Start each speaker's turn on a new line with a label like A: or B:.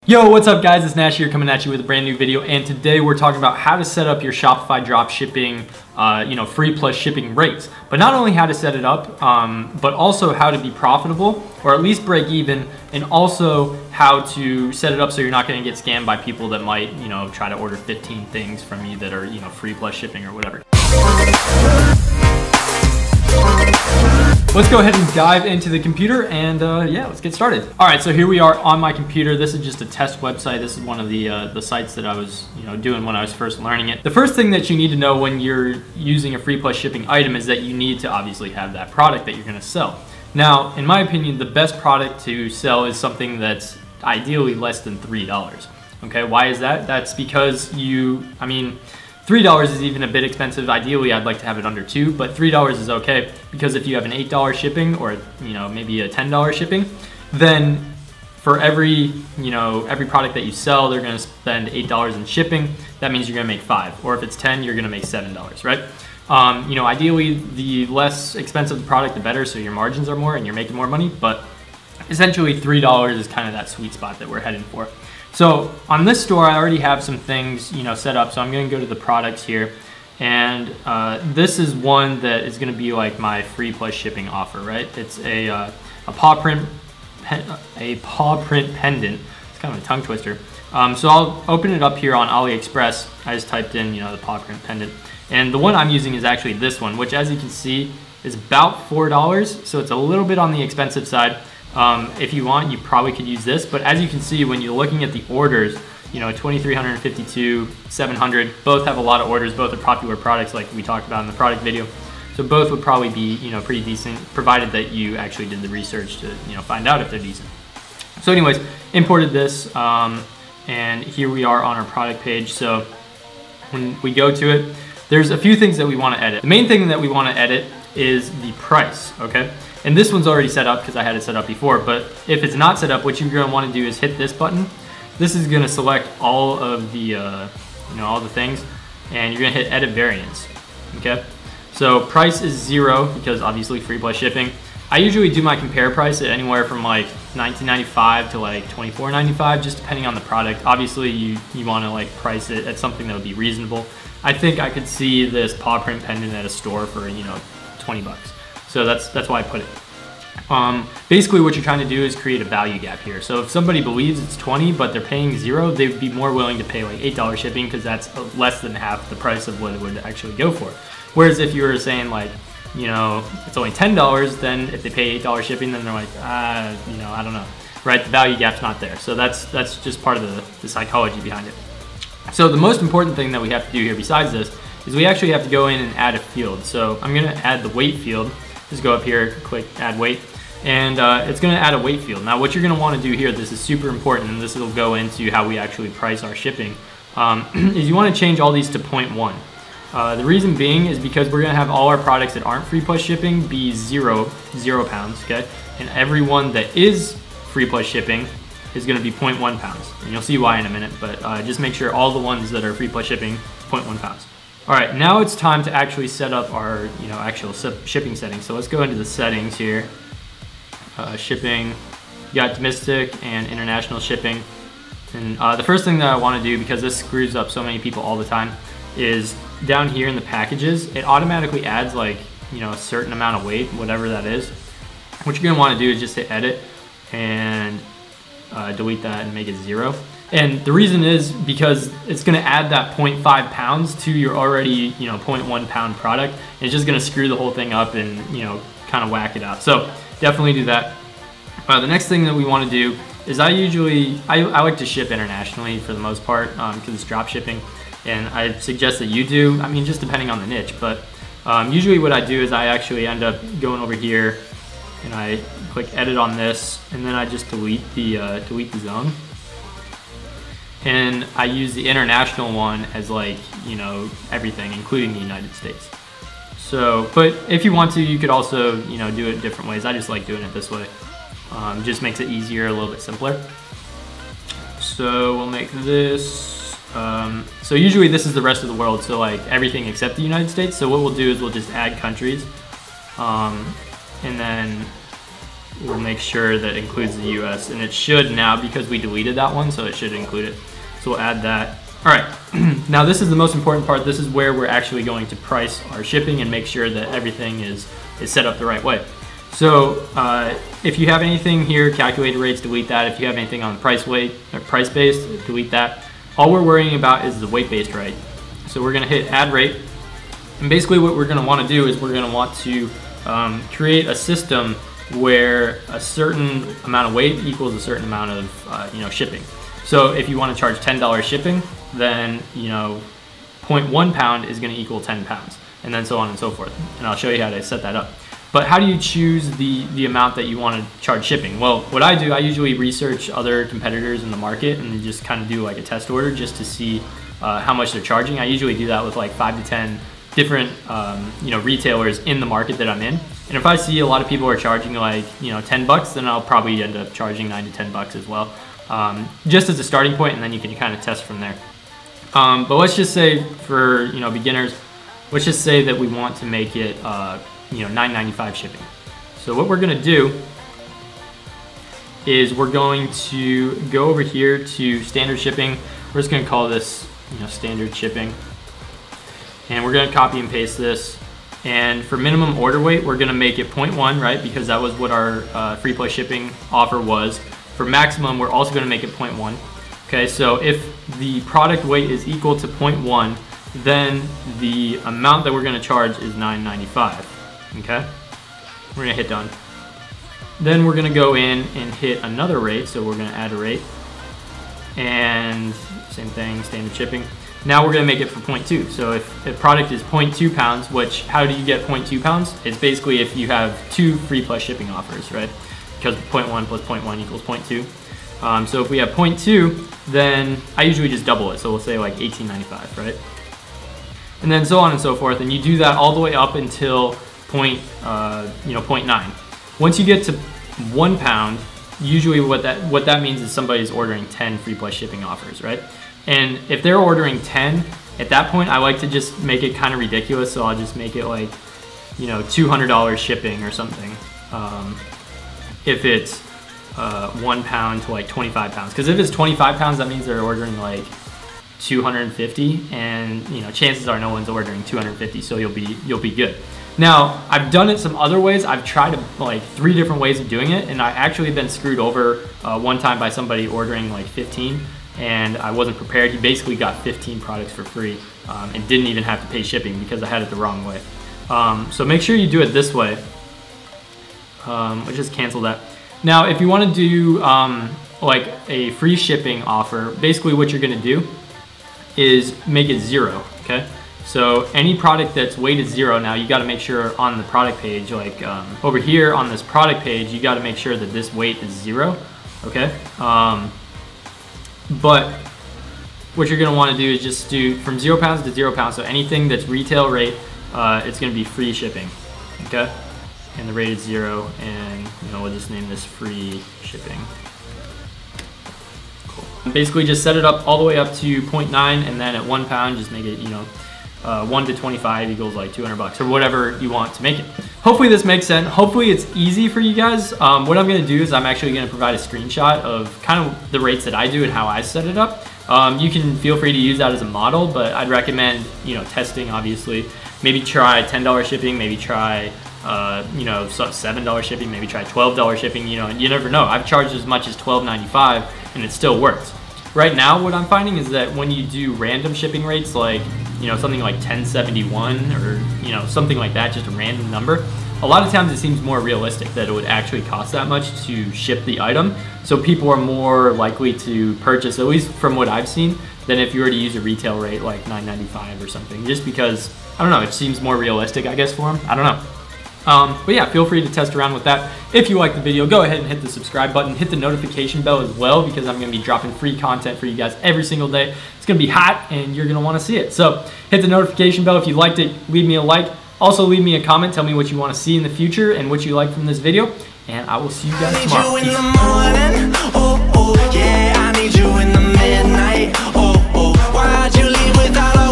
A: Yo, what's up guys? It's Nash here coming at you with a brand new video, and today we're talking about how to set up your Shopify drop shipping, free plus shipping rates. But not only how to set it up, but also how to be profitable or at least break even, and also how to set it up so you're not going to get scammed by people that might, try to order 15 things from you that are, free plus shipping or whatever. Let's go ahead and dive into the computer and yeah, let's get started. All right, so here we are on my computer. This is just a test website. This is one of the sites that I was doing when I was first learning it. The first thing that you need to know when you're using a free plus shipping item is that you need to obviously have that product that you're gonna sell. Now, in my opinion, the best product to sell is something that's ideally less than $3. Okay, why is that? That's because $3 is even a bit expensive. Ideally, I'd like to have it under $2, but $3 is okay, because if you have an $8 shipping or maybe a $10 shipping, then for every product that you sell, they're gonna spend $8 in shipping. That means you're gonna make $5, or if it's 10, you're gonna make $7, right? Ideally, the less expensive the product, the better, so your margins are more and you're making more money, but essentially $3 is kind of that sweet spot that we're heading for. So on this store, I already have some things set up. So I'm going to go to the products here, and this is one that is going to be like my free plus shipping offer, right? It's a paw print pendant. It's kind of a tongue twister. So I'll open it up here on AliExpress. I just typed in the paw print pendant, and the one I'm using is actually this one, which, as you can see, is about $4. So it's a little bit on the expensive side. If you want, you probably could use this, but as you can see, when you're looking at the orders, 2,352, 700, both have a lot of orders. Both are popular products like we talked about in the product video. So both would probably be, pretty decent, provided that you actually did the research to, find out if they're decent. So anyways, imported this, and here we are on our product page. So when we go to it, there's a few things that we want to edit. The main thing that we want to edit is the price, okay? And this one's already set up because I had it set up before, but if it's not set up, what you're gonna wanna do is hit this button. This is gonna select all of the, all the things, and you're gonna hit edit variants, okay? So price is 0 because obviously free plus shipping. I usually do my compare price at anywhere from like $19.95 to like $24.95, just depending on the product. Obviously you wanna like price it at something that would be reasonable. I think I could see this paw print pendant at a store for 20 bucks. So that's why I put it. Basically what you're trying to do is create a value gap here. So if somebody believes it's 20, but they're paying 0, they'd be more willing to pay like $8 shipping, because that's less than half the price of what it would actually go for. Whereas if you were saying like, it's only $10, then if they pay $8 shipping, then they're like, I don't know, right? The value gap's not there. So that's just part of the psychology behind it. So the most important thing that we have to do here besides this is we actually have to go in and add a field. So I'm gonna add the weight field. Just go up here, click add weight, and it's gonna add a weight field. Now what you're gonna wanna do here, this is super important, and this will go into how we actually price our shipping, is you wanna change all these to 0.1. The reason being is because we're gonna have all our products that aren't free plus shipping be 0 pounds, okay? And every one that is free plus shipping is gonna be 0.1 pounds. And you'll see why in a minute, but just make sure all the ones that are free plus shipping, 0.1 pounds. All right, now it's time to actually set up our, actual shipping settings. So let's go into the settings here. Shipping, you got domestic and international shipping. And the first thing that I wanna do, because this screws up so many people all the time, is down here in the packages, it automatically adds like, a certain amount of weight, whatever that is. What you're gonna wanna do is just hit edit and delete that and make it 0. And the reason is because it's gonna add that 0.5 pounds to your already, 0.1 pound product. And it's just gonna screw the whole thing up and, kind of whack it out. So definitely do that. The next thing that we wanna do is I like to ship internationally for the most part, because it's drop shipping. And I suggest that you do, just depending on the niche, but usually what I do is I actually end up going over here and I click edit on this, and then I just delete the zone. And I use the international one as like, everything, including the United States. So, but if you want to, you could also, do it different ways. I just like doing it this way. Just makes it easier, a little bit simpler. So we'll make this, so usually this is the rest of the world. So like everything except the United States. So what we'll do is we'll just add countries. And then we'll make sure that includes the US, and it should now because we deleted that one, so it should include it. So we'll add that. All right, now this is the most important part. This is where we're actually going to price our shipping and make sure that everything is set up the right way. So if you have anything here, calculated rates, delete that. If you have anything on price weight or price based, delete that. All we're worrying about is the weight based rate. So we're gonna hit add rate. And basically what we're gonna wanna do is we're gonna want to create a system where a certain amount of weight equals a certain amount of shipping. So if you want to charge $10 shipping, then 0.1 pound is going to equal 10 pounds, and then so on and so forth. And I'll show you how to set that up. But how do you choose the amount that you want to charge shipping? Well, what I do, I usually research other competitors in the market and just kind of do like a test order just to see how much they're charging. I usually do that with like 5 to 10 different retailers in the market that I'm in. And if I see a lot of people are charging like 10 bucks, then I'll probably end up charging 9 to 10 bucks as well, just as a starting point, and then you can kind of test from there. But let's just say for beginners, let's just say that we want to make it $9.95 shipping. So what we're gonna do is we're going to go over here to standard shipping. We're just gonna call this standard shipping, and we're gonna copy and paste this. And for minimum order weight, we're gonna make it 0.1, right? Because that was what our free plus shipping offer was. For maximum, we're also gonna make it 0.1. Okay, so if the product weight is equal to 0.1, then the amount that we're gonna charge is $9.95, okay? We're gonna hit done. Then we're gonna go in and hit another rate, so we're gonna add a rate. And same thing, standard shipping. Now we're gonna make it for 0.2. So if the product is 0.2 pounds, which, how do you get 0.2 pounds? It's basically if you have 2 free plus shipping offers, right? Because 0.1 plus 0.1 equals 0.2. So if we have 0.2, then I usually just double it. So we'll say like $18.95, right? And then so on and so forth. And you do that all the way up until 0.9. Once you get to 1 pound, usually what that means is somebody's ordering 10 free plus shipping offers, right? And if they're ordering 10, at that point, I like to just make it kind of ridiculous. So I'll just make it like, $200 shipping or something. If it's 1 pound to like 25 pounds. Because if it's 25 pounds, that means they're ordering like 250, and chances are no one's ordering 250, so you'll be good. Now, I've done it some other ways. I've tried like 3 different ways of doing it, and I actually been screwed over one time by somebody ordering like 15. And I wasn't prepared. He basically got 15 products for free and didn't even have to pay shipping because I had it the wrong way. So make sure you do it this way. Let's just cancel that. Now, if you want to do like a free shipping offer, basically what you're going to do is make it 0, okay? So any product that's weighted 0, now you got to make sure on the product page, like over here on this product page, you got to make sure that this weight is 0, okay? But what you're gonna wanna do is just do from 0 pounds to 0 pounds. So anything that's retail rate, it's gonna be free shipping, okay? And the rate is 0, and we'll just name this free shipping. Cool. Basically just set it up all the way up to 0.9, and then at 1 pound, just make it, 1 to 25 equals like 200 bucks or whatever you want to make it. Hopefully this makes sense. Hopefully it's easy for you guys. What I'm gonna do is I'm actually gonna provide a screenshot of kind of the rates that I do and how I set it up. You can feel free to use that as a model, but I'd recommend, testing obviously. Maybe try $10 shipping, maybe try, $7 shipping, maybe try $12 shipping, and you never know. I've charged as much as $12.95 and it still works. Right now, what I'm finding is that when you do random shipping rates, like, something like 1071 or, something like that, just a random number, a lot of times it seems more realistic that it would actually cost that much to ship the item. So people are more likely to purchase, at least from what I've seen, than if you were to use a retail rate like $9.95 or something, just because, I don't know, it seems more realistic, I guess, for them. I don't know. But yeah, feel free to test around with that. If you like the video, go ahead and hit the subscribe button, hit the notification bell as well, because I'm gonna be dropping free content for you guys every single day. It's gonna be hot and you're gonna wanna see it. So hit the notification bell. If you liked it, leave me a like. Also leave me a comment, tell me what you wanna see in the future and what you like from this video, and I will see you guys tomorrow.
B: I need you in the midnight. Why'd you leave without